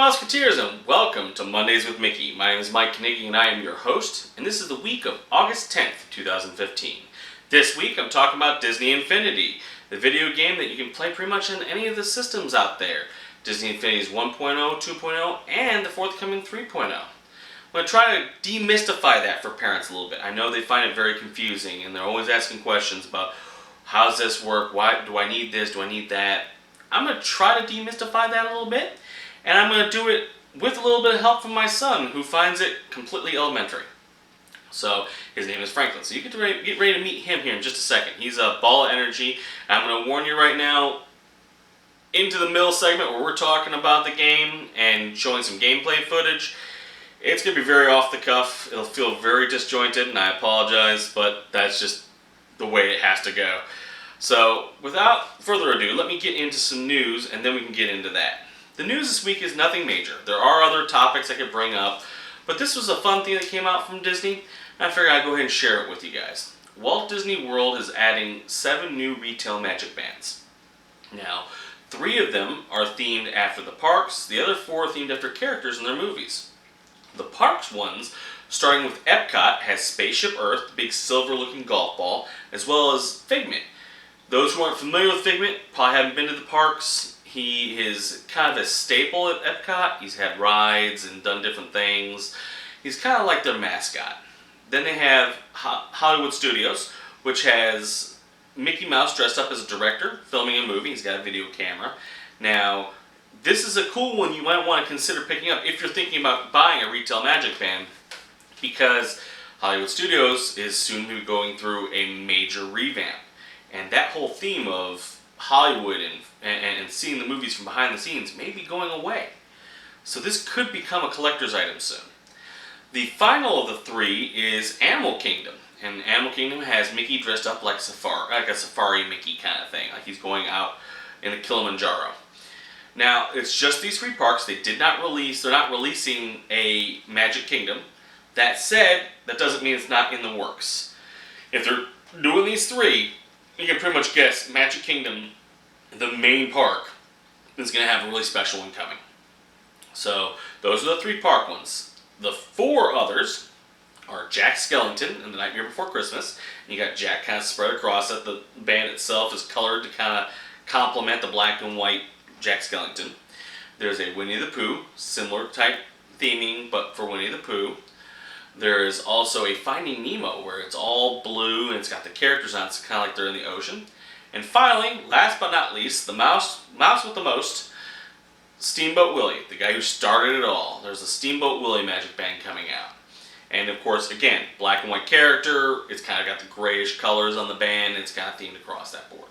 Musketeers, and welcome to Mondays with Mickey. My name is Mike Knigge and I am your host, and this is the week of August 10th, 2015. This week I'm talking about Disney Infinity, the video game that you can play pretty much on any of the systems out there. Disney Infinity's 1.0, 2.0, and the forthcoming 3.0. I'm going to try to demystify that for parents a little bit. I know they find it very confusing, and they're always asking questions about how does this work, why do I need this, do I need that. I'm going to try to demystify that a little bit. And I'm going to do it with a little bit of help from my son, who finds it completely elementary. So, his name is Franklin. So you get ready to meet him here in just a second. He's a ball of energy. I'm going to warn you right now, into the middle segment where we're talking about the game and showing some gameplay footage, it's going to be very off the cuff. It'll feel very disjointed, and I apologize, but that's just the way it has to go. So, without further ado, let me get into some news, and then we can get into that. The news this week is nothing major. There are other topics I could bring up, but this was a fun thing that came out from Disney, and I figured I'd go ahead and share it with you guys. Walt Disney World is adding 7 new retail magic bands. Now, 3 of them are themed after the parks, the other 4 are themed after characters in their movies. The parks ones, starting with Epcot, has Spaceship Earth, the big silver-looking golf ball, as well as Figment. Those who aren't familiar with Figment probably haven't been to the parks. He is kind of a staple at Epcot. He's had rides and done different things. He's kind of like their mascot. Then they have Hollywood Studios, which has Mickey Mouse dressed up as a director, filming a movie. He's got a video camera. Now, this is a cool one you might want to consider picking up if you're thinking about buying a retail magic band, because Hollywood Studios is soon to be going through a major revamp. And that whole theme of Hollywood and seeing the movies from behind the scenes may be going away. So this could become a collector's item soon. The final of the 3 is Animal Kingdom. And Animal Kingdom has Mickey dressed up like a safari Mickey kind of thing, like he's going out in the Kilimanjaro. Now, it's just these 3 parks. They're not releasing a Magic Kingdom. That said, that doesn't mean it's not in the works. If they're doing these 3, you can pretty much guess Magic Kingdom, the main park, is going to have a really special one coming. So, those are the 3 park ones. The 4 others are Jack Skellington in The Nightmare Before Christmas. And you got Jack kind of spread across it. The band itself is colored to kind of complement the black and white Jack Skellington. There's a Winnie the Pooh, similar type theming, but for Winnie the Pooh. There is also a Finding Nemo, where it's all blue and it's got the characters on it. It's kind of like they're in the ocean. And finally, last but not least, the mouse with the most, Steamboat Willie, the guy who started it all. There's a Steamboat Willie magic band coming out. And of course, again, black and white character. It's kind of got the grayish colors on the band. It's kind of themed across that board.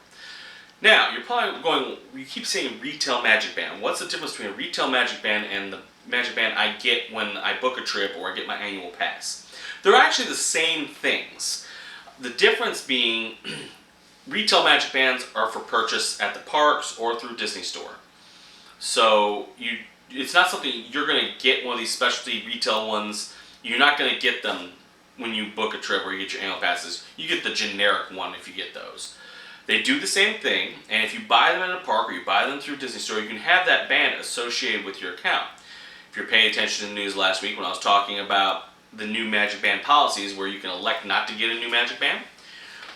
Now, you're probably going, you keep saying retail magic band. What's the difference between a retail magic band and the magic band I get when I book a trip or I get my annual pass? They're actually the same things. The difference being, retail magic bands are for purchase at the parks or through Disney Store. So it's not something you're going to get one of these specialty retail ones. You're not going to get them when you book a trip or you get your annual passes. You get the generic one if you get those. They do the same thing, and if you buy them in a park or you buy them through Disney Store, you can have that band associated with your account. If you're paying attention to the news last week when I was talking about the new Magic Band policies where you can elect not to get a new Magic Band,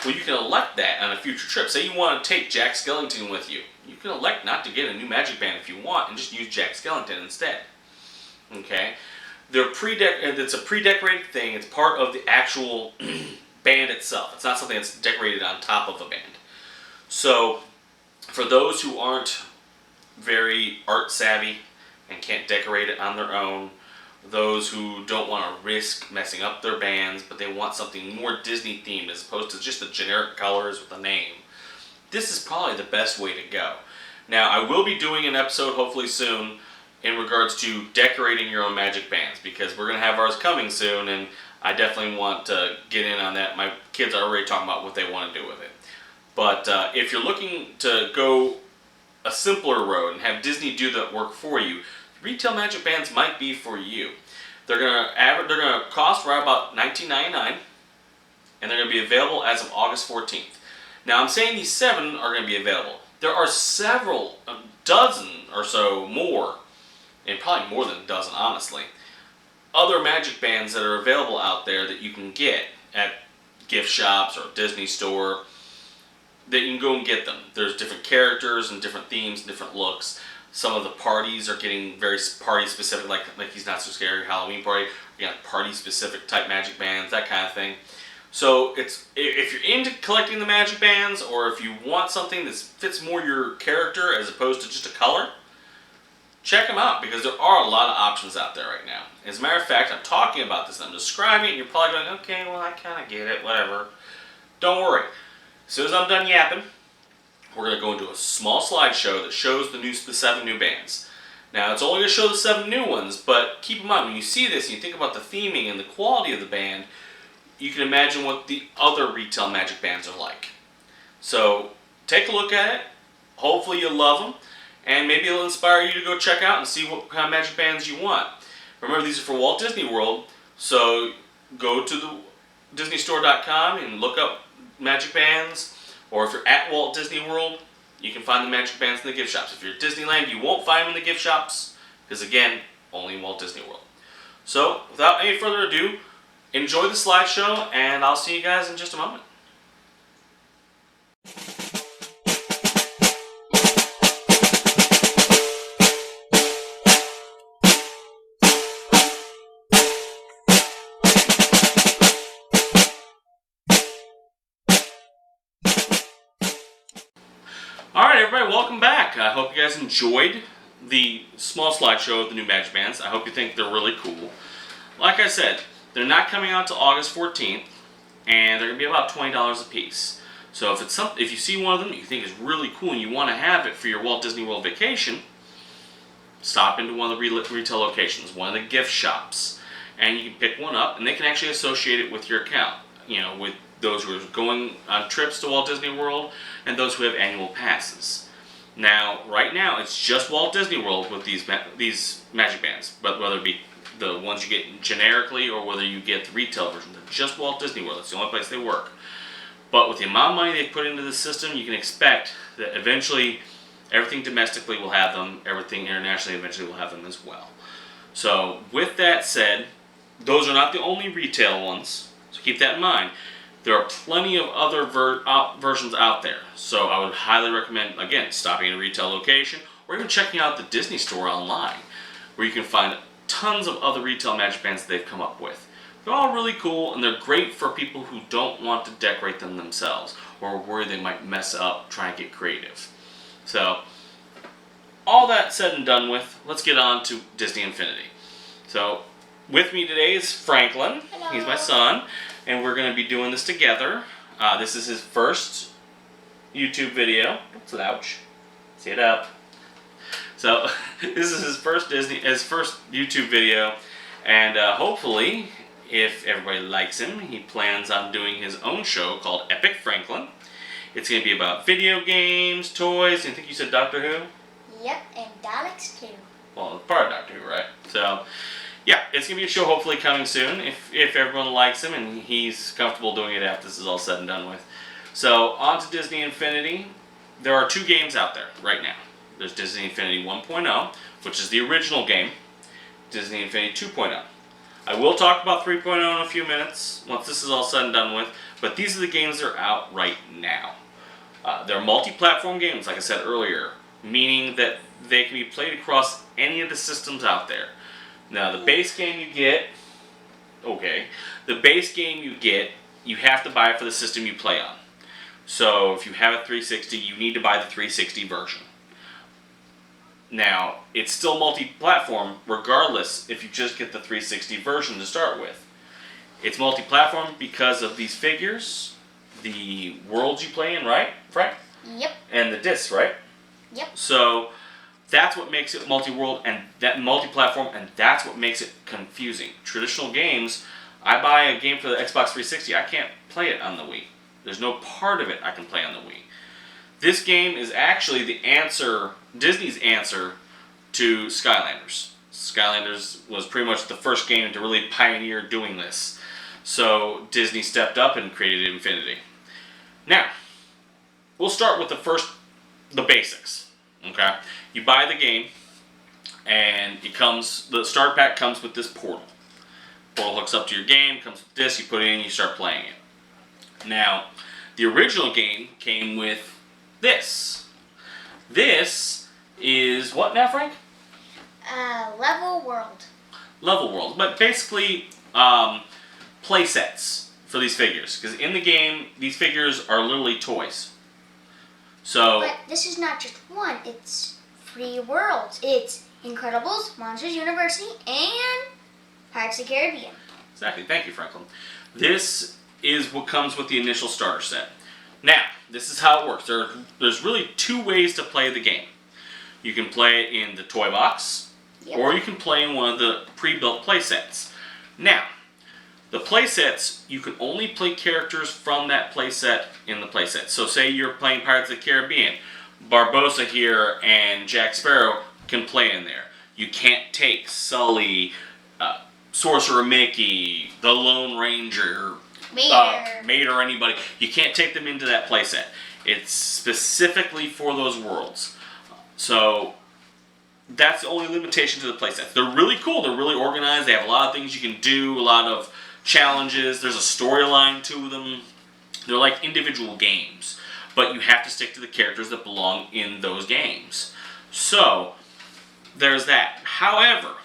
well, you can elect that on a future trip. Say you want to take Jack Skellington with you. You can elect not to get a new Magic Band if you want and just use Jack Skellington instead. Okay? It's a pre-decorated thing. It's part of the actual band itself. It's not something that's decorated on top of a band. So, for those who aren't very art savvy and can't decorate it on their own, those who don't want to risk messing up their bands, but they want something more Disney themed as opposed to just the generic colors with a name, this is probably the best way to go. Now, I will be doing an episode hopefully soon in regards to decorating your own magic bands, because we're going to have ours coming soon, and I definitely want to get in on that. My kids are already talking about what they want to do with it. But if you're looking to go a simpler road and have Disney do that work for you, retail magic bands might be for you. They're gonna cost right about $19.99, and they're gonna be available as of August 14th. Now, I'm saying these 7 are gonna be available. There are several, a dozen or so more and probably more than a dozen, honestly, other Magic Bands that are available out there that you can get at gift shops or Disney Store, that you can go and get them. There's different characters and different themes and different looks. Some of the parties are getting very party specific, like He's Not So Scary Halloween Party. You got party specific type Magic Bands, that kind of thing. So if you're into collecting the Magic Bands, or if you want something that fits more your character as opposed to just a color, check them out, because there are a lot of options out there right now. As a matter of fact, I'm talking about this and I'm describing it, and you're probably going, okay, well, I kind of get it, whatever. Don't worry. As soon as I'm done yapping, we're going to go into a small slideshow that shows the 7 new bands. Now, it's only going to show the 7 new ones, but keep in mind, when you see this and you think about the theming and the quality of the band, you can imagine what the other retail Magic Bands are like. So, take a look at it. Hopefully you'll love them, and maybe it'll inspire you to go check out and see what kind of Magic Bands you want. Remember, these are for Walt Disney World, so go to the DisneyStore.com and look up Magic Bands, or if you're at Walt Disney World, you can find the Magic Bands in the gift shops. If you're at Disneyland, you won't find them in the gift shops, because again, only in Walt Disney World. So, without any further ado, enjoy the slideshow, and I'll see you guys in just a moment. Alright everybody, welcome back. I hope you guys enjoyed the small slideshow of the new Magic Bands. I hope you think they're really cool. Like I said, they're not coming out until August 14th, and they're going to be about $20 a piece. So if you see one of them that you think is really cool and you want to have it for your Walt Disney World vacation, stop into one of the retail locations, one of the gift shops, and you can pick one up, and they can actually associate it with your account. You know, with those who are going on trips to Walt Disney World and those who have annual passes. Now, right now, it's just Walt Disney World with these Magic Bands, but whether it be the ones you get generically or whether you get the retail version, they're just Walt Disney World. That's the only place they work. But with the amount of money they put into the system, you can expect that eventually everything domestically will have them, everything internationally eventually will have them as well. So, with that said, those are not the only retail ones, so keep that in mind. There are plenty of other versions out there, so I would highly recommend, again, stopping in a retail location or even checking out the Disney Store online, where you can find tons of other retail Magic Bands that they've come up with. They're all really cool, and they're great for people who don't want to decorate them themselves or worry they might mess up trying to get creative. So, all that said and done with, let's get on to Disney Infinity. So, with me today is Franklin. Hello. He's my son, and we're going to be doing this together. This is his first YouTube video. Don't slouch. Sit up. So this is his first YouTube video, and hopefully, if everybody likes him, he plans on doing his own show called Epic Franklin. It's going to be about video games, toys, and I think you said Doctor Who? Yep, and Daleks too. Well, part of Doctor Who, right? So, yeah, it's going to be a show hopefully coming soon, if everyone likes him and he's comfortable doing it after this is all said and done with. So, on to Disney Infinity. There are 2 games out there right now. There's Disney Infinity 1.0, which is the original game, Disney Infinity 2.0. I will talk about 3.0 in a few minutes, once this is all said and done with, but these are the games that are out right now. They're multi-platform games, like I said earlier, meaning that they can be played across any of the systems out there. Now, the base game you get, you have to buy it for the system you play on. So, if you have a 360, you need to buy the 360 version. Now, it's still multi-platform regardless if you just get the 360 version to start with. It's multi-platform because of these figures, the worlds you play in, right, Frank? Yep. And the discs, right? Yep. So, that's what makes it multi-world and that multi-platform, and that's what makes it confusing. Traditional games, I buy a game for the Xbox 360, I can't play it on the Wii. There's no part of it I can play on the Wii. This game is actually the answer, Disney's answer to Skylanders. Skylanders was pretty much the first game to really pioneer doing this. So Disney stepped up and created Infinity. Now, we'll start with the basics. Okay? You buy the game, And the starter pack comes with this portal. Portal hooks up to your game, comes with this, you put it in, you start playing it. Now, the original game came with this. This is what now, Frank? Level world. Level world. But basically, play sets for these figures. Because in the game, these figures are literally toys. So. But this is not just one, it's 3 worlds. It's Incredibles, Monsters University, and Pirates of the Caribbean. Exactly. Thank you, Franklin. This is what comes with the initial starter set. Now, this is how it works. There's really 2 ways to play the game. You can play it in the toy box, or you can play in one of the pre-built play sets. Now, the play sets, you can only play characters from that play set in the play set. So say you're playing Pirates of the Caribbean. Barbossa here and Jack Sparrow can play in there. You can't take Sully, Sorcerer Mickey, the Lone Ranger, Mater, or anybody. You can't take them into that playset. It's specifically for those worlds. So that's the only limitation to the playsets. They're really cool. They're really organized. They have a lot of things you can do, a lot of challenges. There's a storyline to them. They're like individual games. But you have to stick to the characters that belong in those games. So there's that. However,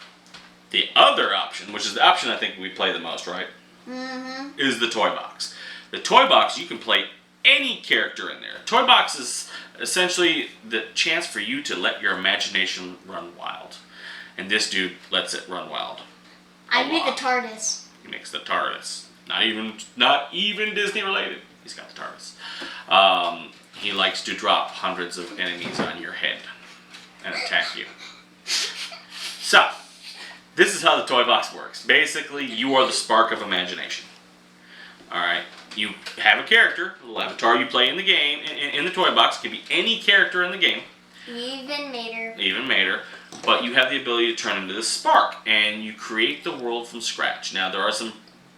the other option, which is the option I think we play the most, right? Mm-hmm. Is the toy box. The toy box, you can play any character in there. Toy box is essentially the chance for you to let your imagination run wild. And this dude lets it run wild. I made the TARDIS. He makes the TARDIS. Not even Disney related. He's got the TARDIS. He likes to drop hundreds of enemies on your head and attack you. So, this is how the toy box works. Basically, you are the spark of imagination. Alright? You have a character, a little avatar you play in the game, in the toy box. It can be any character in the game. Even Mater. But you have the ability to turn into this spark, and you create the world from scratch. Now, there are some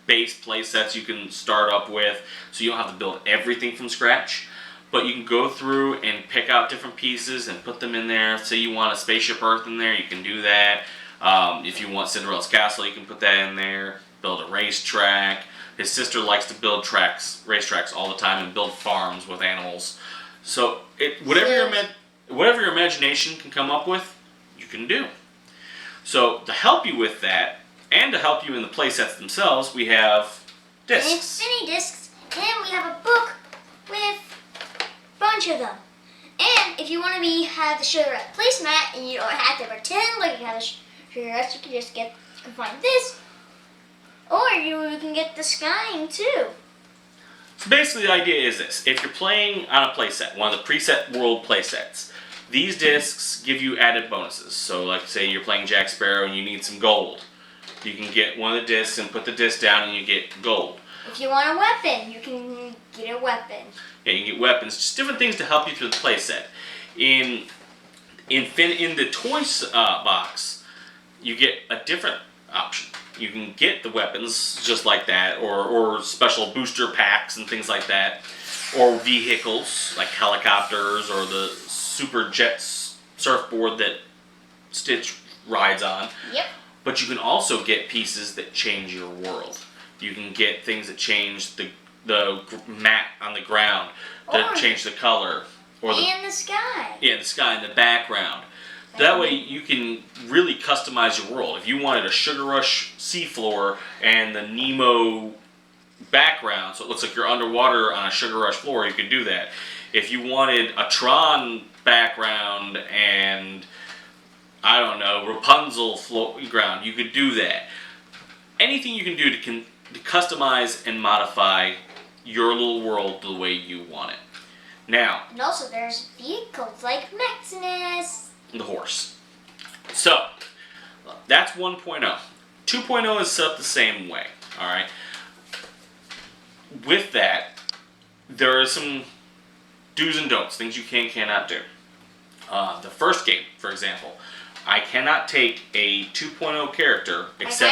base play sets you can start up with, so you don't have to build everything from scratch. But you can go through and pick out different pieces and put them in there. Say you want a Spaceship Earth in there, you can do that. If you want Cinderella's Castle, you can put that in there. Build a racetrack. His sister likes to build racetracks all the time and build farms with animals. So whatever your imagination can come up with, you can do. So to help you with that, and to help you in the play sets themselves, we have discs. Infinity discs, and we have a book with a bunch of them. And if you want to have the Sugar Rush placemat and you don't have to pretend like you have a Sugar Rush, you can just find this. Or you can get the Skying too. So basically the idea is this. If you're playing on a playset, one of the preset world playsets, these discs give you added bonuses. So like say you're playing Jack Sparrow and you need some gold. You can get one of the discs and put the disc down and you get gold. If you want a weapon, you can get a weapon. Yeah, you can get weapons. Just different things to help you through the playset. In the toys box, you get a different option. You can get the weapons just like that, or special booster packs and things like that, or vehicles like helicopters or the super jet surfboard that Stitch rides on. Yep. But you can also get pieces that change your world. You can get things that change the mat on the ground, to change the color. And the sky. Yeah, the sky in the background. That way you can really customize your world. If you wanted a Sugar Rush seafloor and the Nemo background, so it looks like you're underwater on a Sugar Rush floor, you could do that. If you wanted a Tron background and, I don't know, Rapunzel ground, you could do that. Anything you can do to customize and modify your little world the way you want it. Now, and also there's vehicles like Maximus. The horse. So, that's 1.0. 2.0 is set up the same way. Alright? With that, there are some do's and don'ts, things you cannot do. The first game, for example, I cannot take a 2.0 character except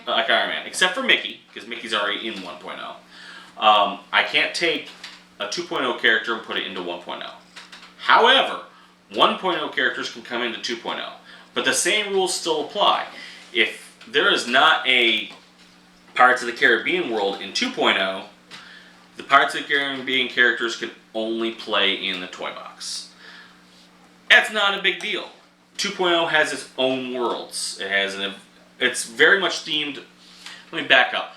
like Iron Man, except for Mickey, because Mickey's already in 1.0. I can't take a 2.0 character and put it into 1.0. However, 1.0 characters can come into 2.0. But the same rules still apply. If there is not a Pirates of the Caribbean world in 2.0, the Pirates of the Caribbean characters can only play in the toy box. That's not a big deal. 2.0 has its own worlds. It's very much themed. Let me back up.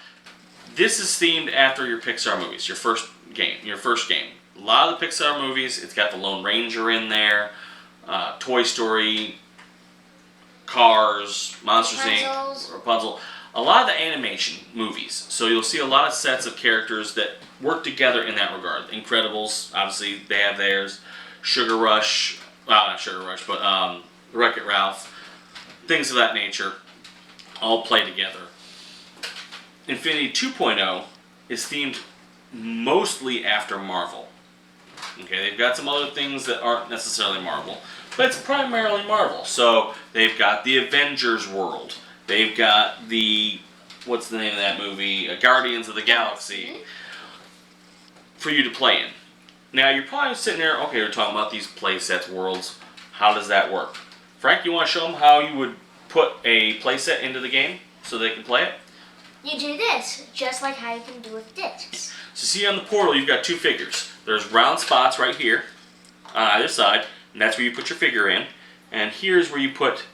This is themed after your Pixar movies, your first game. A lot of the Pixar movies, it's got the Lone Ranger in there, Toy Story, Cars, Monsters Inc., Rapunzel. A lot of the animation movies. So you'll see a lot of sets of characters that work together in that regard. Incredibles, obviously, they have theirs. Sugar Rush, well, not Sugar Rush, but Wreck-It Ralph. Things of that nature all play together. Infinity 2.0 is themed mostly after Marvel. Okay, they've got some other things that aren't necessarily Marvel, but it's primarily Marvel. So they've got the Avengers world. They've got the, what's the name of that movie? Guardians of the Galaxy for you to play in. Now you're probably sitting there, okay, we're talking about these play sets, worlds. How does that work? Frank, you want to show them how you would put a play set into the game so they can play it? You do this, just like how you can do with discs. So see on the portal, you've got two figures. There's round spots right here on either side, and that's where you put your figure in. And here's where you put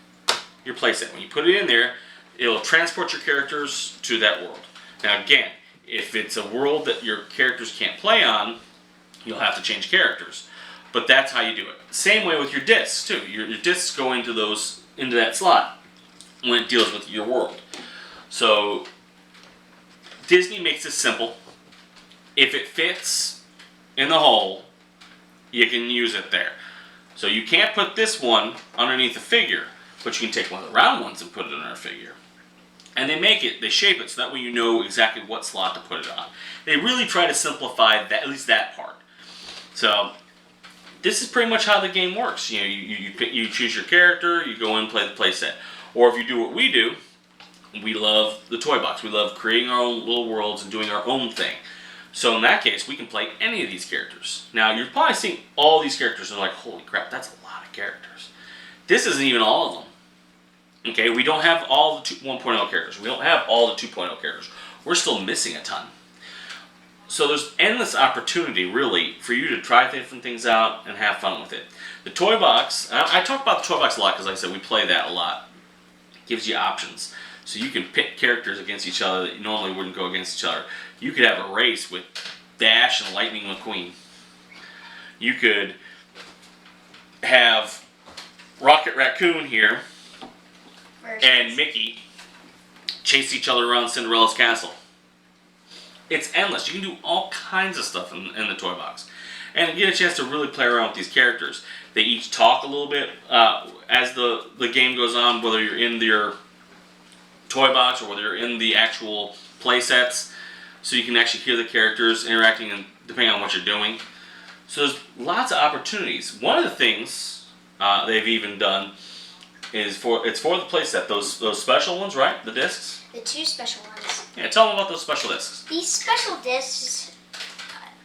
your playset. When you put it in there, it'll transport your characters to that world. Now again, if it's a world that your characters can't play on, you'll have to change characters. But that's how you do it. Same way with your discs too. Your discs go into that slot when it deals with your world. So Disney makes it simple. If it fits in the hole, you can use it there. So you can't put this one underneath the figure, but you can take one of the round ones and put it on a figure. And they shape it so that way you know exactly what slot to put it on. They really try to simplify that, at least that part. So this is pretty much how the game works. You know, you choose your character, you go in and play the playset. Or if you do what we do, we love the toy box. We love creating our own little worlds and doing our own thing. So in that case, we can play any of these characters. Now, you're probably seeing all these characters and you're like, holy crap, that's a lot of characters. This isn't even all of them. Okay, we don't have all the 1.0 characters. We don't have all the 2.0 characters. We're still missing a ton. So there's endless opportunity, really, for you to try different things out and have fun with it. The toy box, I talk about the toy box a lot because like I said, we play that a lot. It gives you options. So you can pit characters against each other that you normally wouldn't go against each other. You could have a race with Dash and Lightning McQueen. You could have Rocket Raccoon here and Mickey chase each other around Cinderella's castle. It's endless. You can do all kinds of stuff in the toy box. And get a chance to really play around with these characters. They each talk a little bit as the game goes on, whether you're in your toy box or whether you're in the actual play sets. So you can actually hear the characters interacting and depending on what you're doing. So there's lots of opportunities. One of the things they've even done is it's for the playset. Those special ones, right? The discs? The two special ones. Yeah, tell them about those special discs. These special discs,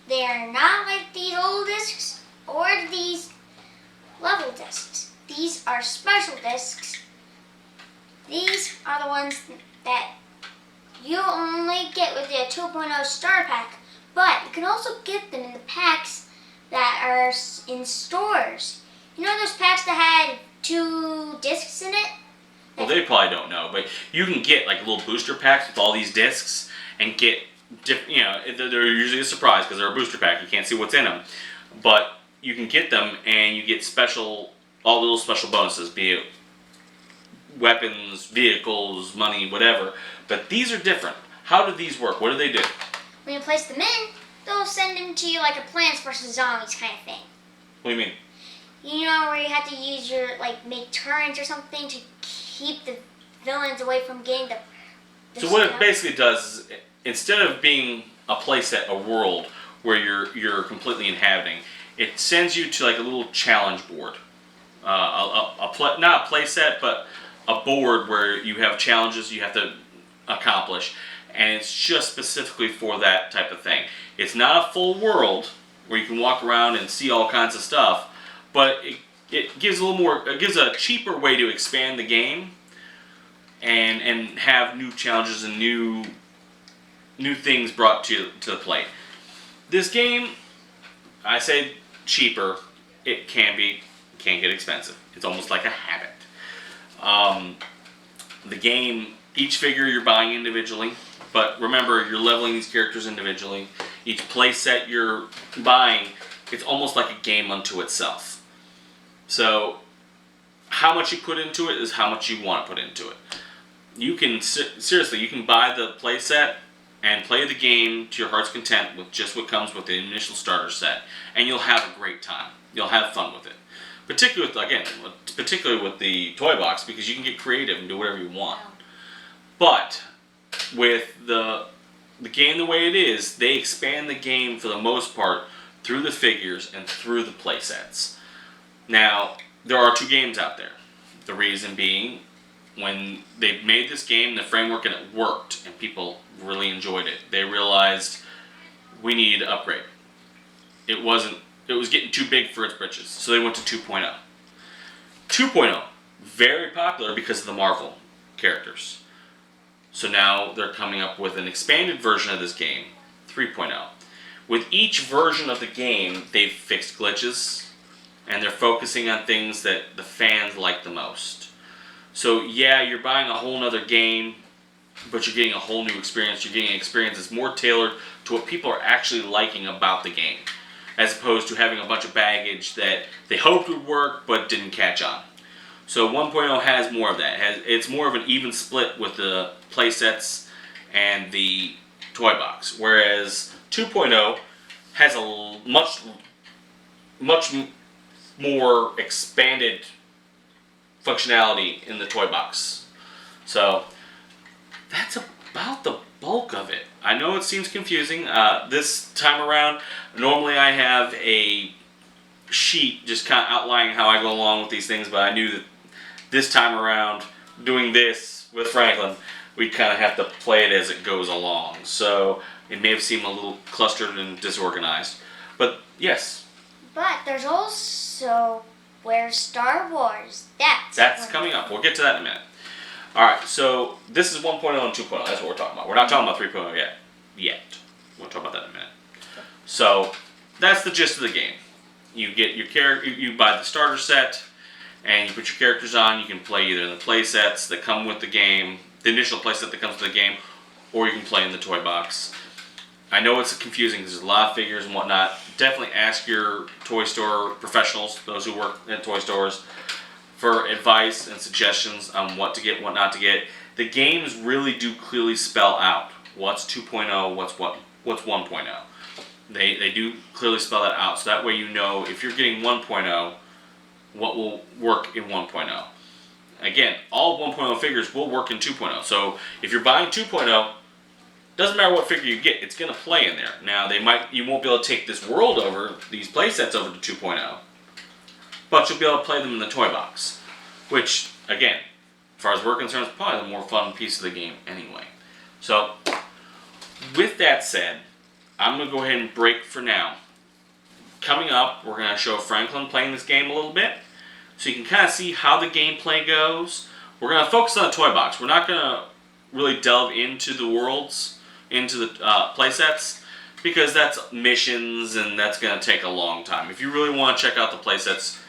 they are not like these old discs or these level discs. These are special discs. These are the ones that you only get with the 2.0 starter pack, but you can also get them in the packs that are in stores. You know those packs that had 2 discs in it? Well, they probably don't know, but you can get like little booster packs with all these discs and get, you know, they're usually a surprise because they're a booster pack. You can't see what's in them, but you can get them and you get all little special bonuses, be it weapons, vehicles, money, whatever. But these are different. How do these work? What do they do? When you place them in, they'll send them to you like a Plants vs. Zombies kind of thing. What do you mean? You know where you have to use your, make turrets or something to keep the villains away from getting the So what it basically does is, instead of being a playset, a world where you're completely inhabiting, it sends you to like a little challenge board. Not a playset, but a board where you have challenges you have to accomplish, and it's just specifically for that type of thing. It's not a full world where you can walk around and see all kinds of stuff, but it gives a little more. It gives a cheaper way to expand the game, and have new challenges and new things brought to the plate. This game, I say cheaper. It can get expensive. It's almost like a habit. The game, each figure you're buying individually, but remember you're leveling these characters individually. Each play set you're buying, it's almost like a game unto itself. So how much you put into it is how much you want to put into it. You can seriously, you can buy the play set and play the game to your heart's content with just what comes with the initial starter set, and you'll have a great time. You'll have fun with it. Particularly with the toy box, because you can get creative and do whatever you want. But with the game the way it is, they expand the game for the most part through the figures and through the play sets. Now, there are 2 games out there. The reason being, when they made this game, the framework, and it worked, and people really enjoyed it, they realized we need to upgrade. It was getting too big for its britches, so they went to 2.0. 2.0, very popular because of the Marvel characters. So now they're coming up with an expanded version of this game, 3.0. With each version of the game, they've fixed glitches, and they're focusing on things that the fans like the most. So yeah, you're buying a whole nother game, but you're getting a whole new experience. You're getting an experience that's more tailored to what people are actually liking about the game, as opposed to having a bunch of baggage that they hoped would work but didn't catch on. So 1.0 has more of that. It's more of an even split with the play sets and the toy box, whereas 2.0 has a much more expanded functionality in the toy box. So that's about the bulk of it. I know it seems confusing. This time around, normally I have a sheet just kind of outlining how I go along with these things, but I knew that this time around, doing this with Franklin, we kind of have to play it as it goes along. So it may have seemed a little clustered and disorganized. But yes. But there's also Where's Star Wars? That's coming up. We'll get to that in a minute. Alright, so this is 1.0 and 2.0. That's what we're talking about. We're not talking about 3.0 yet. We'll talk about that in a minute. So that's the gist of the game. You get your character, you buy the starter set, and you put your characters on. You can play either in the play sets that come with the game, the initial play set that comes with the game, or you can play in the toy box. I know it's confusing because there's a lot of figures and whatnot. Definitely ask your toy store professionals, those who work at toy stores, for advice and suggestions on what to get, what not to get. The games really do clearly spell out what's 2.0, what's 1.0. They do clearly spell that out, so that way you know if you're getting 1.0, what will work in 1.0. Again, all 1.0 figures will work in 2.0. So if you're buying 2.0, doesn't matter what figure you get, it's going to play in there. Now, you won't be able to take this world over, these play sets over to 2.0, but you'll be able to play them in the toy box, which, again, as far as we're concerned, is probably the more fun piece of the game anyway. So, with that said, I'm going to go ahead and break for now. Coming up, we're going to show Franklin playing this game a little bit, so you can kind of see how the gameplay goes. We're going to focus on the toy box. We're not going to really delve into the worlds, into the play sets, because that's missions and that's going to take a long time. If you really want to check out the play sets,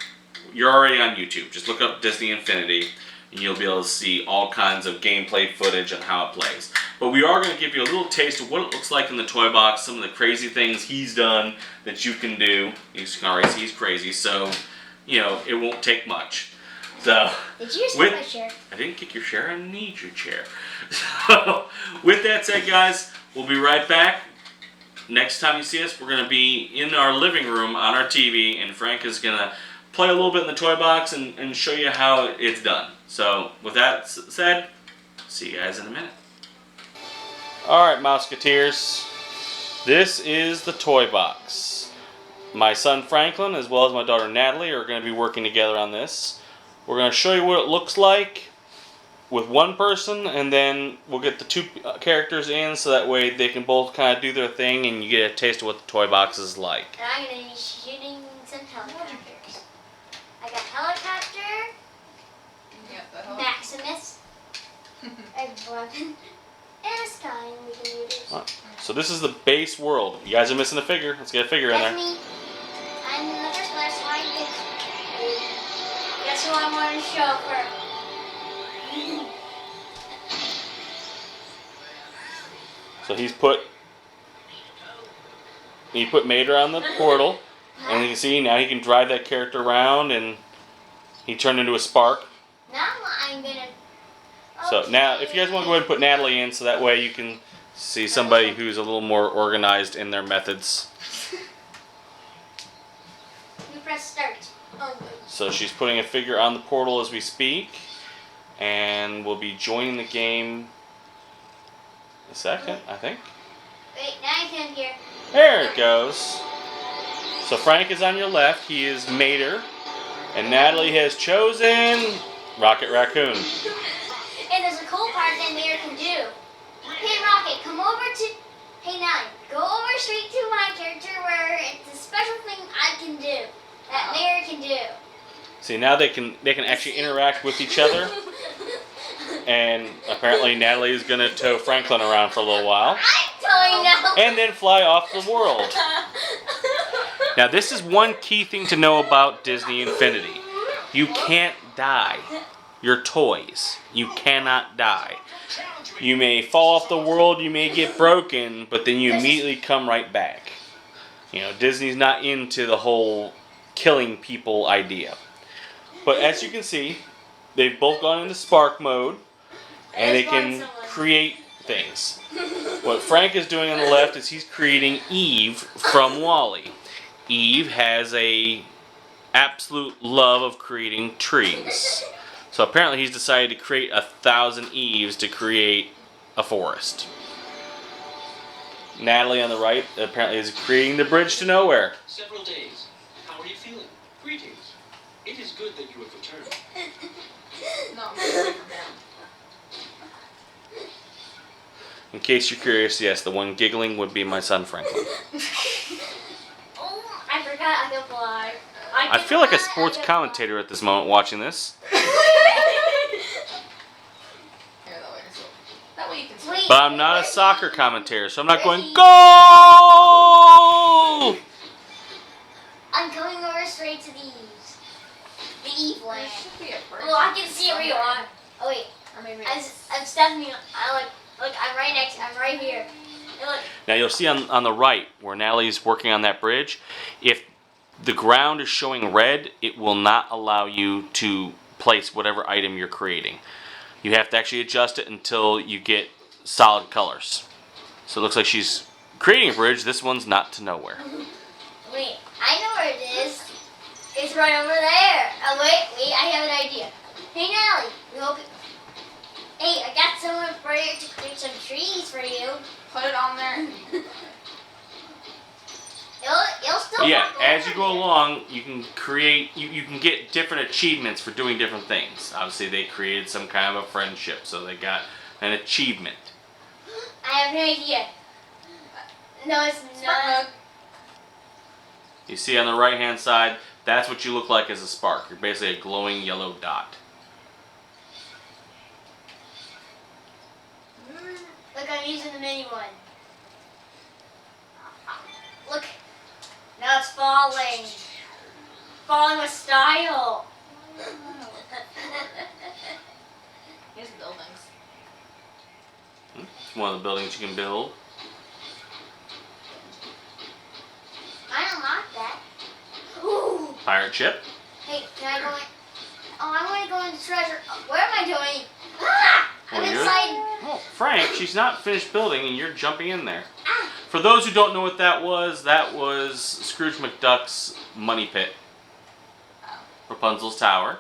you're already on YouTube. Just look up Disney Infinity and you'll be able to see all kinds of gameplay footage and how it plays. But we are going to give you a little taste of what it looks like in the toy box, some of the crazy things he's done that you can do. You can already see he's crazy, so, you know, it won't take much. So, did you just kick my chair? I didn't kick your chair, I need your chair. So, with that said, guys, we'll be right back. Next time you see us, we're going to be in our living room on our TV, and Frank is going to play a little bit in the toy box and show you how it's done. So, with that said, see you guys in a minute. Alright, Mouseketeers, this is the toy box. My son Franklin, as well as my daughter Natalie, are going to be working together on this. We're going to show you what it looks like with one person, and then we'll get the two characters in so that way they can both kind of do their thing and you get a taste of what the toy box is like. And I'm going to be shooting some helicopters. I got a weapon. And it's time we can do this. So this is the base world. You guys are missing a figure. Let's get a figure in That's there. me. I'm in the first class, so I get. Guess who I want to show first? So he put Mater on the portal, and you can see now he can drive that character around, and he turned into a spark. Now I'm gonna. So now, if you guys want to go ahead and put Natalie in, so that way you can see somebody who's a little more organized in their methods. You press start. Oh, So she's putting a figure on the portal as we speak, and will be joining the game in a second, I think. wait, now you can hear. There it goes. So Frank is on your left. He is Mater, and Natalie has chosen Rocket Raccoon. And there's a cool part that Mayor can do. Hey Rocket, come over to. Hey Natalie, go over straight to my character where it's a special thing I can do. That Mayor can do. See, now they can actually interact with each other, and apparently Natalie is going to tow Franklin around for a little while, I'm towing now. and then fly off the world. Now this is one key thing to know about Disney Infinity. You can't die. Your toys. You cannot die. You may fall off the world, you may get broken, but then you immediately come right back. You know, Disney's not into the whole killing people idea. But as you can see, they've both gone into spark mode, and they can create things. What Frank is doing on the left is he's creating Eve from WALL-E. Eve has a absolute love of creating trees. So apparently he's decided to create 1,000 Eves to create a forest. Natalie on the right apparently is creating the bridge to nowhere. Several days. How are you feeling? Greetings. It is good that you have returned. No, I'm sorry for him. In case you're curious, yes, the one giggling would be my son Franklin. Oh, I forgot I can fly. I feel like a sports commentator at this moment watching this. Here, that way you can see. Wait, But I'm not a soccer commentator, so I'm not going, Ready? GOAL! I'm coming over straight to the Eves. The Eve There land. should be a bridge. Well, I can see where you are. Oh wait, Or maybe I'm Stephanie. Look, I'm right next. I'm right here. And look, Now you'll see on the right where Natalie's working on that bridge, if the ground is showing red, it will not allow you to place whatever item you're creating. You have to actually adjust it until you get solid colors. So it looks like she's creating a bridge. This one's not to nowhere. wait, I know where it is. It's right over there. Oh wait, I have an idea. Hey Natalie, we hope. Hey, I got someone for you to create some trees for you. put it on there. It'll still Yeah, walk as over you go here. along, you can create, you can get different achievements for doing different things. Obviously, they created some kind of a friendship, so they got an achievement. I have an idea. No, it's Spark not. mode. You see on the right-hand side, that's what you look like as a spark. You're basically a glowing yellow dot. Look, I'm using the mini one. Look, now it's falling. Falling with style. Here's buildings. It's one of the buildings you can build. I don't like that. Ooh. Pirate ship. Hey, can I go in? Oh, I want to go into treasure. Oh, what am I doing? Ah! I'm Well, you're- inside. Oh, Frank, she's not finished building and you're jumping in there. Ah! For those who don't know what that was Scrooge McDuck's money pit. Rapunzel's tower.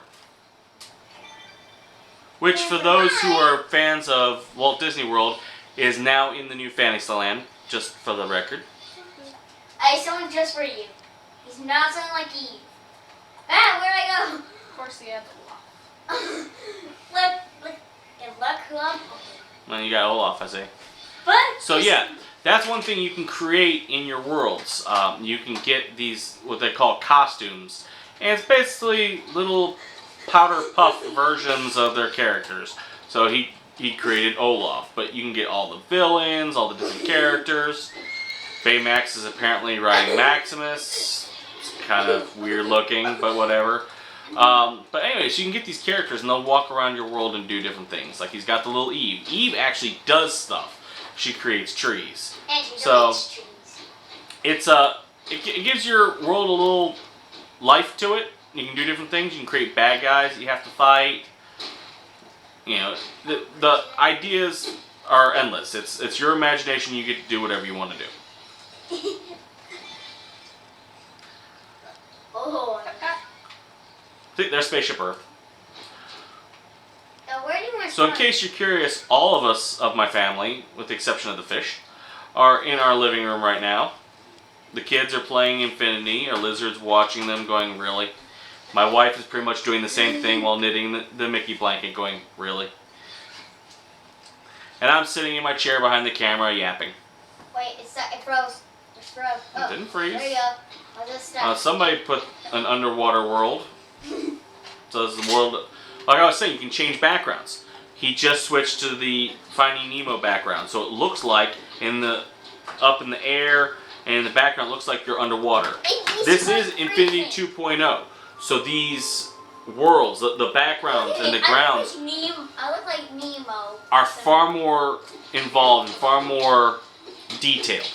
Which, for those who are fans of Walt Disney World, is now in the new Fantasyland, just for the record. I someone just for you. He's not someone like Eve. Ah, where'd I Of course, he had the wall. go? look, and look who I'm. Well, you got Olaf, I say. But So yeah, that's one thing you can create in your worlds. You can get these, what they call costumes. And it's basically little powder puff versions of their characters. So he he created Olaf. But you can get all the villains, all the different characters. Baymax is apparently riding Maximus. It's kind of weird looking, but whatever. But anyways, you can get these characters and they'll walk around your world and do different things. Like he's got the little Eve. Eve actually does stuff. She creates trees. And she So donates trees. it's it gives your world a little life to it. You can do different things. You can create bad guys that you have to fight. You know, the ideas are endless. It's your imagination. You get to do whatever you want to do. Oh. See, there's Spaceship Earth. Now, where do you want to So in start? case you're curious, all of us of my family, with the exception of the fish, are in our living room right now. The kids are playing Infinity. Our lizard's watching them going, really? My wife is pretty much doing the same thing while knitting the Mickey blanket going, really? And I'm sitting in my chair behind the camera yapping. Wait, it froze. It froze. It didn't freeze. There you go. I'll just stop. Somebody put an underwater world. So the world, like I was saying, you can change backgrounds. He just switched to the Finding Nemo background, so it looks like up in the air and in the background it looks like you're underwater. This is Infinity 2.0. So these worlds, the backgrounds and the grounds I look like Nemo. are far more involved and far more detailed.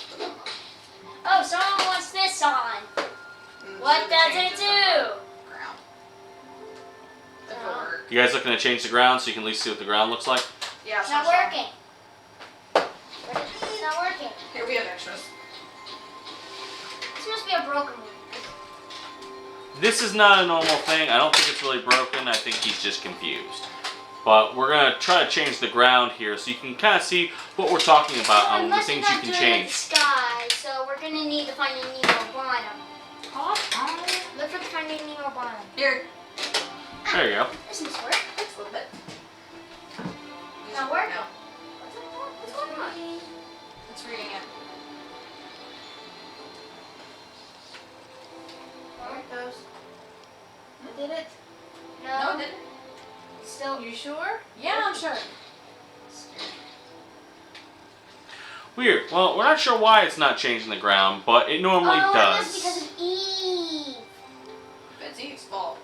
Oh, someone wants this on. What does it do? Ground. That could work. You guys looking to change the ground so you can at least see what the ground looks like? Yeah, It's not working. It's not working. Here, we have extras. This must be a broken one. This is not a normal thing. I don't think it's really broken. I think he's just confused. But we're going to try to change the ground here so you can kind of see what we're talking about on the things you can change. Sky, so we're going to need the Finding Nemo bottom. Look for the Finding Nemo bottom. Here. There you go. This must work. Just a little bit. Not working. No. What's going on? It's reading it. There it goes. Did it? No, it didn't. Still. You sure? Yeah, I'm sure. Weird. Well, we're not sure why it's not changing the ground, but it normally does. It's because of Eve. It's Eve's fault.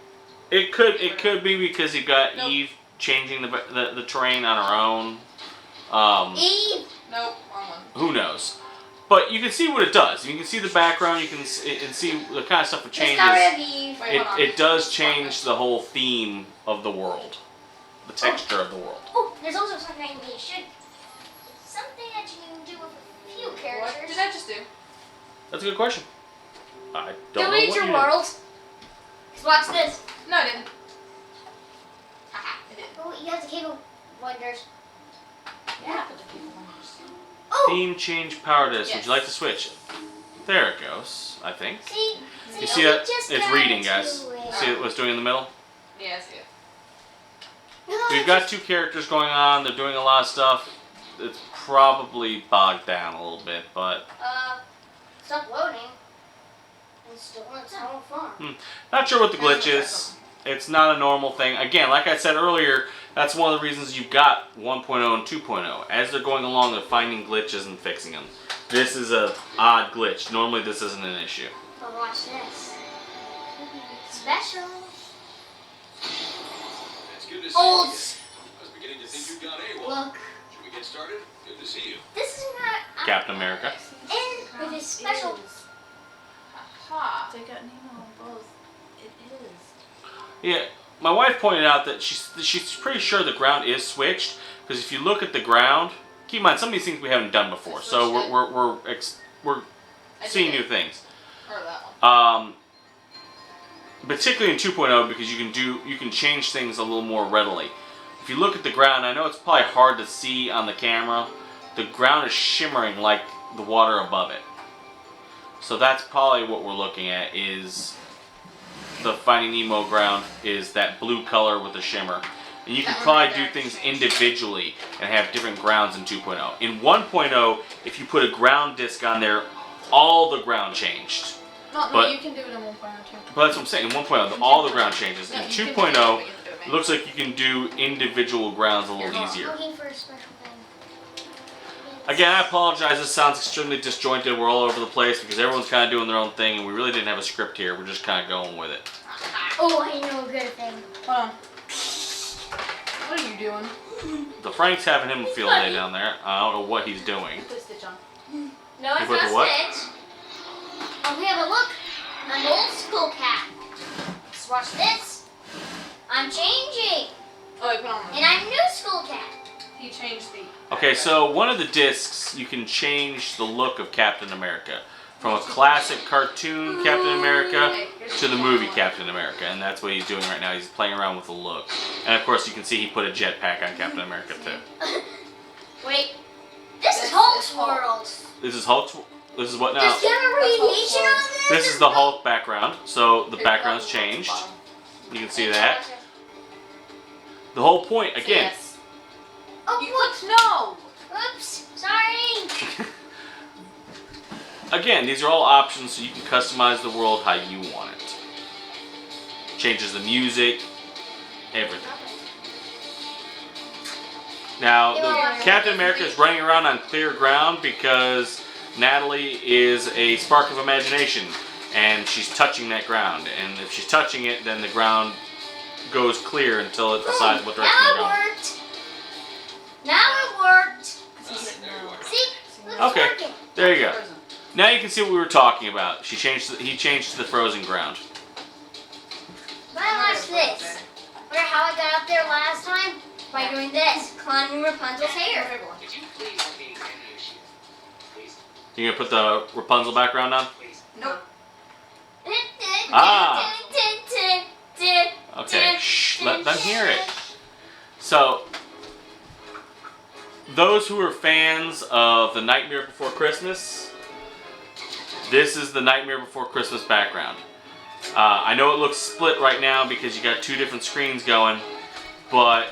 It could be because you've got Nope. Eve changing the terrain on her own. Eve. Nope, wrong one. Who knows? But you can see what it does. You can see the background. You can see the kind of stuff it Just got changes. rid of Eve. Wait, hold on. It does change the whole theme of the world, the texture of the world. Oh, there's also something we should. Something that you can do with a few What characters. did I just do? That's a good question. I don't know Delete what your you did. world. 'Cause watch this. No, I didn't. Haha. I didn't. Oh, you have the cable wonders. Yeah. Oh, Theme change power disc. Would Yes. you like to switch? There it goes. I think. see. You see that? Just It's got reading, to guys. it. See what's doing in the middle? Yeah, I see it. No, We've got two characters going on. They're doing a lot of stuff. It's probably bogged down a little bit, but stop loading. And still on its own farm. not sure what the glitch is. It's not a normal thing. Again, like I said earlier, that's one of the reasons you've got 1.0 and 2.0. As they're going along, they're finding glitches and fixing them. This is a odd glitch. Normally, this isn't an issue. But watch this. Special. It's good to see Old. you. I was beginning to think you got AWOL. Look. Should we get started? Good to see you. This is not. Captain America. And with his special. Aha. They got Nemo on both. It is. Yeah, my wife pointed out that she's pretty sure the ground is switched because if you look at the ground, keep in mind some of these things we haven't done before, so we're seeing new things. Or that one. Particularly in 2.0 because you can change things a little more readily. If you look at the ground, I know it's probably hard to see on the camera. The ground is shimmering like the water above it. So that's probably what we're looking at is the Finding Nemo ground is that blue color with the shimmer. And you can That one probably right do there. things individually and have different grounds in 2.0. In 1.0, if you put a ground disc on there, all the ground changed. No, But- you can do it in 1.0 too. But that's what I'm saying. In 1.0, all the ground changes. No, In you can do it, 2.0, but you have to do it manual. It looks like you can do individual grounds a little easier. Looking for a special thing. Again, I apologize. This sounds extremely disjointed. We're all over the place because everyone's kind of doing their own thing, and we really didn't have a script here. We're just kind of going with it. Oh, I know a good thing. Hold on. What are you doing? The Frank's having him a field day down there. I don't know what he's doing. Put a stitch on. No, You it's put not the what? Stitch. Oh, have a look. I'm old school cat. Let's watch this. I'm changing. Oh, you put on. And I'm new school cat. He changed the. Okay, so one of the discs, you can change the look of Captain America. From a classic cartoon Captain America to the movie Captain America. And that's what he's doing right now. He's playing around with the look. And of course, you can see he put a jetpack on Captain America too. Wait. This is Hulk's world. This is Hulk's. This is what now? There's gamma radiation on this? This is the Hulk background. So the background's changed. You can see that. The whole point, again, Yes. Oh, You whoops. clicked no. Oops. Sorry. again, these are all options so you can customize the world how you want it. Changes the music, everything. Now, the Captain America is running around on clear ground because Natalie is a spark of imagination and she's touching that ground. And if she's touching it, then the ground goes clear until it decides what direction Now they're it going. worked. Now it worked. See? Look, it's Okay, working. there you go. Now you can see what we were talking about. He changed to the frozen ground. But watch this. Remember how I got up there last time? By doing this. Climbing Rapunzel's hair. Could you please let me examine your shoe? Please, You gonna put the Rapunzel background on? please. Nope. Ah. Okay, shh, let them hear it. So, those who are fans of The Nightmare Before Christmas, this is the Nightmare Before Christmas background. I know it looks split right now because you got two different screens going, but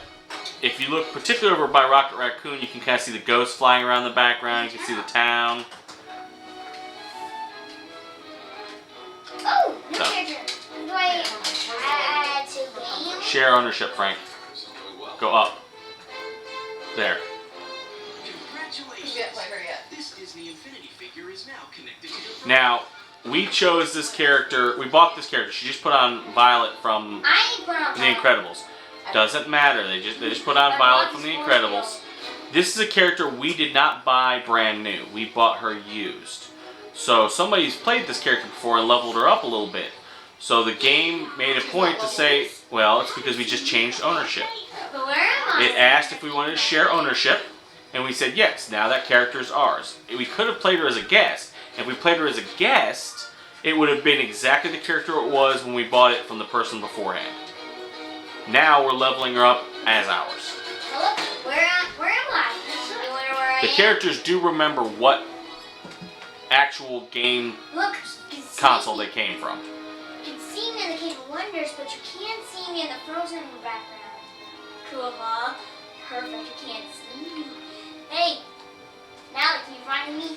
if you look particularly over by Rocket Raccoon, you can kind of see the ghosts flying around the background, you can see the town. Oh, new So. character. Do I add to game? Share ownership, Frank. Go up. There. Congratulations. You can't play her yet. This Disney Infinity figure is now connected to your phone. Now, we chose this character, we bought this character. She just put on Violet from I ain't put on The Incredibles. Doesn't matter. They just put on Violet from The Incredibles. This is a character we did not buy brand new. We bought her used. So somebody's played this character before and leveled her up a little bit. So the game made a point to say, well, it's because we just changed ownership. But where am I? It asked if we wanted to share ownership, and we said yes. Now that character is ours. We could have played her as a guest. If we played her as a guest, it would have been exactly the character it was when we bought it from the person beforehand. Now we're leveling her up as ours. So look, where am I? You wonder where I The am? characters do remember what actual game Look, you can see console me. they came from. You can see me in the Cave of Wonders, but you can't see me in the Frozen background. Cool, huh? Perfect, you can't see me. Hey, now can you find me?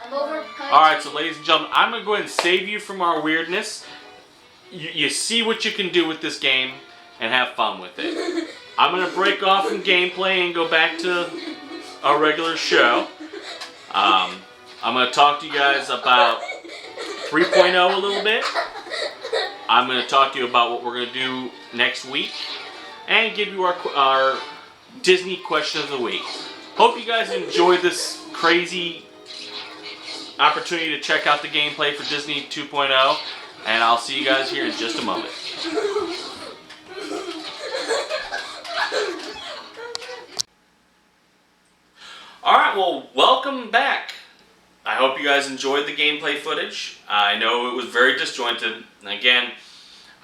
I'm over. Alright, so ladies and gentlemen, I'm going to go ahead and save you from our weirdness. You see what you can do with this game and have fun with it. I'm going to break off from gameplay and go back to our regular show. I'm going to talk to you guys about 3.0 a little bit. I'm going to talk to you about what we're going to do next week and give you our Disney question of the week. Hope you guys enjoyed this crazy opportunity to check out the gameplay for Disney 2.0, and I'll see you guys here in just a moment. Alright, well, welcome back. I hope you guys enjoyed the gameplay footage. I know it was very disjointed. And again,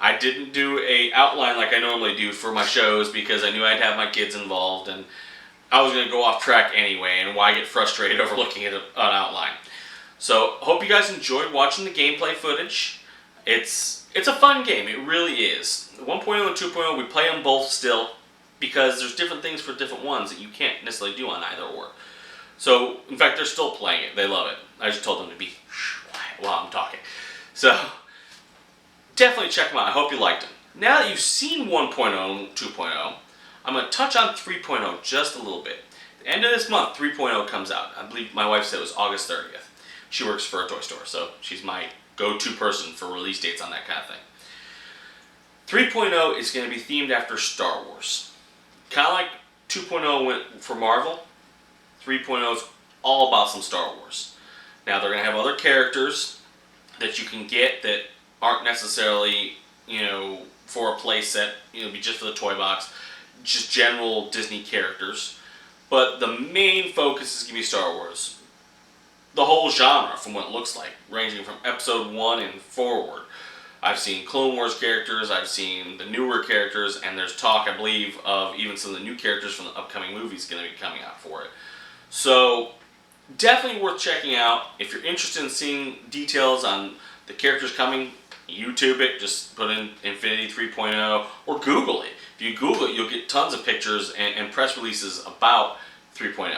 I didn't do a outline like I normally do for my shows because I knew I'd have my kids involved and I was going to go off track anyway, and why get frustrated over looking at an outline. So, hope you guys enjoyed watching the gameplay footage. It's a fun game, it really is. 1.0 and 2.0, we play them both still because there's different things for different ones that you can't necessarily do on either or. So, in fact, they're still playing it. They love it. I just told them to be quiet while I'm talking. So, definitely check them out. I hope you liked them. Now that you've seen 1.0 and 2.0, I'm going to touch on 3.0 just a little bit. At the end of this month, 3.0 comes out. I believe my wife said it was August 30th. She works for a toy store, so she's my go-to person for release dates on that kind of thing. 3.0 is going to be themed after Star Wars. Kind of like 2.0 went for Marvel, 3.0 is all about some Star Wars. Now they're going to have other characters that you can get that aren't necessarily, for a play set, be just for the toy box, just general Disney characters. But the main focus is going to be Star Wars. The whole genre, from what it looks like, ranging from Episode 1 and forward. I've seen Clone Wars characters, I've seen the newer characters, and there's talk, I believe, of even some of the new characters from the upcoming movies going to be coming out for it. So, definitely worth checking out. If you're interested in seeing details on the characters coming, YouTube it, just put in Infinity 3.0, or Google it. If you Google it, you'll get tons of pictures and press releases about 3.0.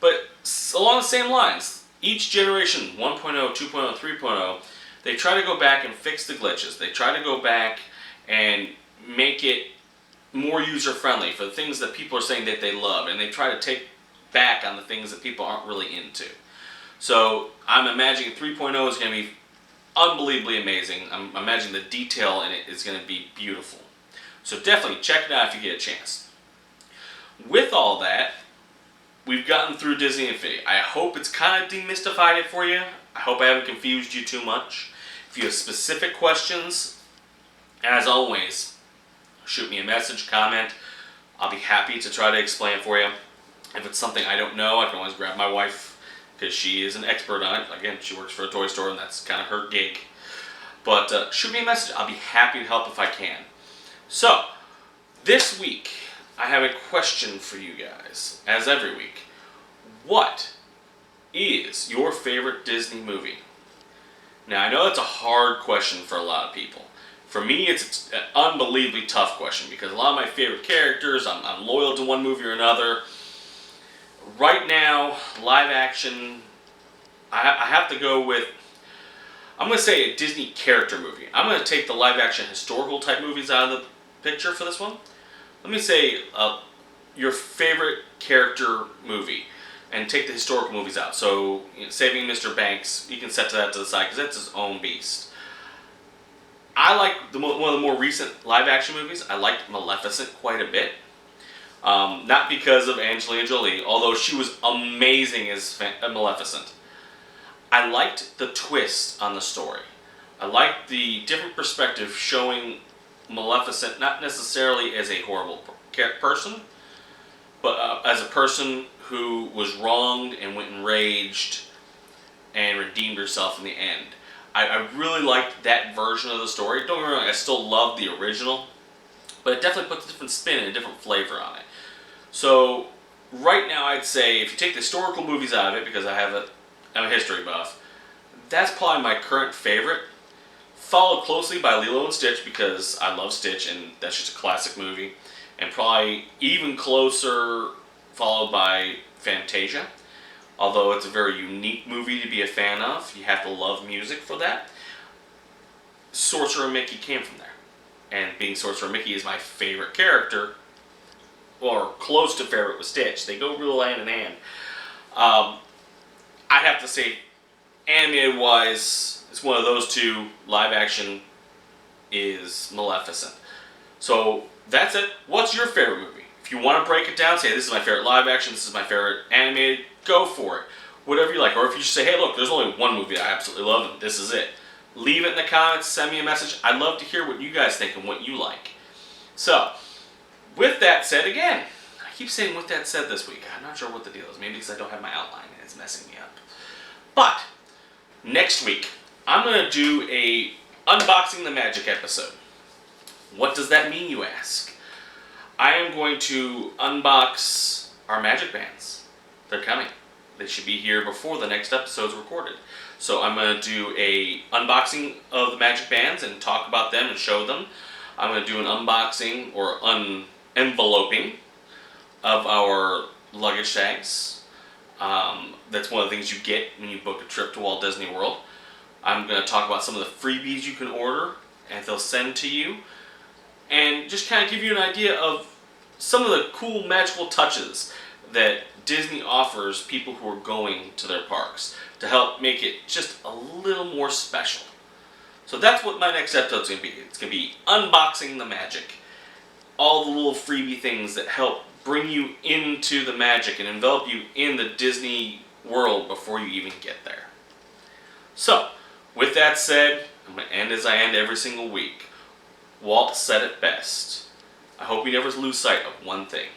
But along the same lines, each generation, 1.0, 2.0, 3.0, they try to go back and fix the glitches. They try to go back and make it more user-friendly for the things that people are saying that they love. And they try to take back on the things that people aren't really into. So I'm imagining 3.0 is going to be unbelievably amazing. I'm imagining the detail in it is going to be beautiful. So definitely check it out if you get a chance. With all that, we've gotten through Disney Infinity. I hope it's kind of demystified it for you. I hope I haven't confused you too much. If you have specific questions, as always, shoot me a message, comment. I'll be happy to try to explain for you. If it's something I don't know, I can always grab my wife because she is an expert on it. Again, she works for a toy store and that's kind of her gig. But shoot me a message. I'll be happy to help if I can. So, this week, I have a question for you guys, as every week. What is your favorite Disney movie? Now, I know that's a hard question for a lot of people. For me, it's an unbelievably tough question because a lot of my favorite characters, I'm loyal to one movie or another. Right now, live action, I have to go with, I'm going to say a Disney character movie. I'm going to take the live action historical type movies out of the picture for this one. Let me say your favorite character movie and take the historical movies out. So, Saving Mr. Banks, you can set that to the side because that's his own beast. I like one of the more recent live action movies. I liked Maleficent quite a bit. Not because of Angelina Jolie, although she was amazing as Maleficent. I liked the twist on the story. I liked the different perspective showing Maleficent not necessarily as a horrible person, but as a person who was wronged and went enraged and redeemed herself in the end. I really liked that version of the story. Don't get me wrong, I still love the original, but it definitely puts a different spin and a different flavor on it. So right now I'd say if you take the historical movies out of it, because I'm a history buff, that's probably my current favorite. Followed closely by Lilo and Stitch because I love Stitch and that's just a classic movie. And probably even closer followed by Fantasia. Although it's a very unique movie to be a fan of. You have to love music for that. Sorcerer Mickey came from there. And being Sorcerer Mickey is my favorite character, or close to favorite with Stitch. They go real hand in hand. I'd have to say, animated wise, it's one of those two. Live action is Maleficent. So that's it. What's your favorite movie? If you want to break it down, say this is my favorite live action, this is my favorite animated, go for it. Whatever you like. Or if you just say, hey look, there's only one movie I absolutely love and this is it. Leave it in the comments, send me a message. I'd love to hear what you guys think and what you like. So, with that said, again, I keep saying with that said this week. I'm not sure what the deal is. Maybe because I don't have my outline and it's messing me up. But, next week, I'm going to do a Unboxing the Magic episode. What does that mean, you ask? I am going to unbox our magic bands. They're coming. They should be here before the next episode's recorded. So I'm going to do a unboxing of the magic bands and talk about them and show them. I'm going to do an unboxing or enveloping of our luggage tags. That's one of the things you get when you book a trip to Walt Disney World. I'm going to talk about some of the freebies you can order and they'll send to you. and just kind of give you an idea of some of the cool magical touches that Disney offers people who are going to their parks to help make it just a little more special. So that's what my next episode's going to be. It's going to be unboxing the magic. All the little freebie things that help bring you into the magic and envelop you in the Disney world before you even get there. So, with that said, I'm going to end as I end every single week. Walt said it best. I hope you never lose sight of one thing.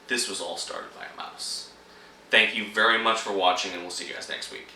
This was all started by a mouse. Thank you very much for watching, and we'll see you guys next week.